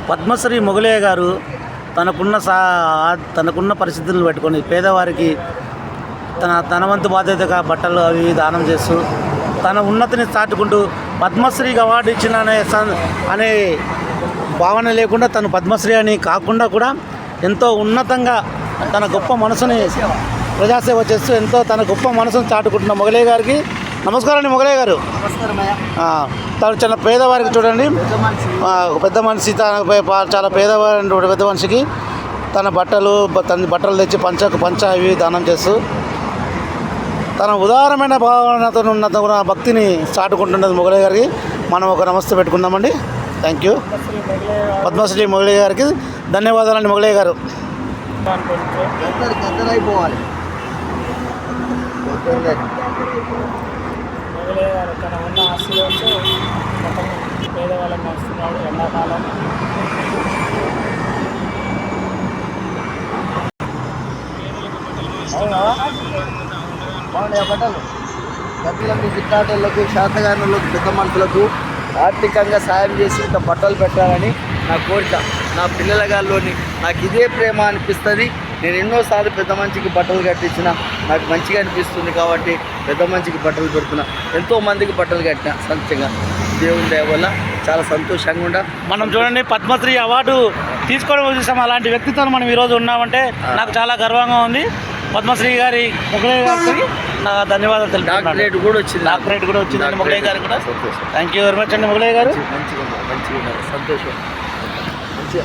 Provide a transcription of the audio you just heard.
పద్మశ్రీ మొగలయ్య గారు తనకున్న పరిస్థితులను పెట్టుకొని పేదవారికి తన వంతు బాధ్యతగా బట్టలు అవి దానం చేస్తూ తన ఉన్నతిని చాటుకుంటూ పద్మశ్రీకి అవార్డు ఇచ్చిన అనే భావన లేకుండా తను పద్మశ్రీ అని కాకుండా కూడా ఎంతో ఉన్నతంగా తన గొప్ప మనసుని ప్రజాసేవ చేస్తూ తన గొప్ప మనసును చాటుకుంటున్న మొగలయ్య గారికి నమస్కారం అండి. మొగలయ్య గారు తను చాలా పేదవారికి చూడండి, పెద్ద మనిషి చాలా పేదవారి పెద్ద మనిషికి తన బట్టలు తెచ్చి పంచ ఇవి దానం చేస్తూ తన ఉదారమైన భావనతో ఉన్న భక్తిని చాటుకుంటున్నది మొగలయ్య గారికి మనం ఒక నమస్తే పెట్టుకుందామండి. Thank you. పద్మశ్రీ మొగలయ్య గారికి ధన్యవాదాలండి. మొగలయ్య గారు మొగలయ్య గారు తన ఉన్న ఆశీర్వాదంతో పేదవాళ్ళని నడుస్తున్నాడు. ఎండాకాలం బాగున్నాయి బట్టలు గతులకు గిట్టాటోళ్ళకు శాతగానులకు పెద్ద మనుషులకు ఆర్థికంగా సాయం చేసి ఇంత బట్టలు పెట్టాలని నా కోరిక. నా పిల్లల గాల్లోని నాకు ఇదే ప్రేమ అనిపిస్తుంది. నేను ఎన్నోసార్లు పెద్ద మనిషికి బట్టలు కట్టించిన నాకు మంచిగా అనిపిస్తుంది కాబట్టి పెద్ద మనిషికి బట్టలు పెడుతున్నా. ఎంతోమందికి బట్టలు కట్టిన సంతోషంగా దేవుని దయ వల్ల చాలా సంతోషంగా ఉండ. మనం చూడండి పద్మశ్రీ అవార్డు తీసుకోవడం చూసాం. అలాంటి వ్యక్తితో మనం ఈరోజు ఉన్నామంటే నాకు చాలా గర్వంగా ఉంది. పద్మశ్రీ గారి మొగలయ్య గారికి నా ధన్యవాదాలు తెలుపుతున్నాను. డాక్టరేట్ కూడా వచ్చింది మొగలయ్య గారికి కూడా థ్యాంక్ యూ వెరీ మచ్ అండి. మొగలయ్య గారు మంచిగా సంతోషం మంచిగా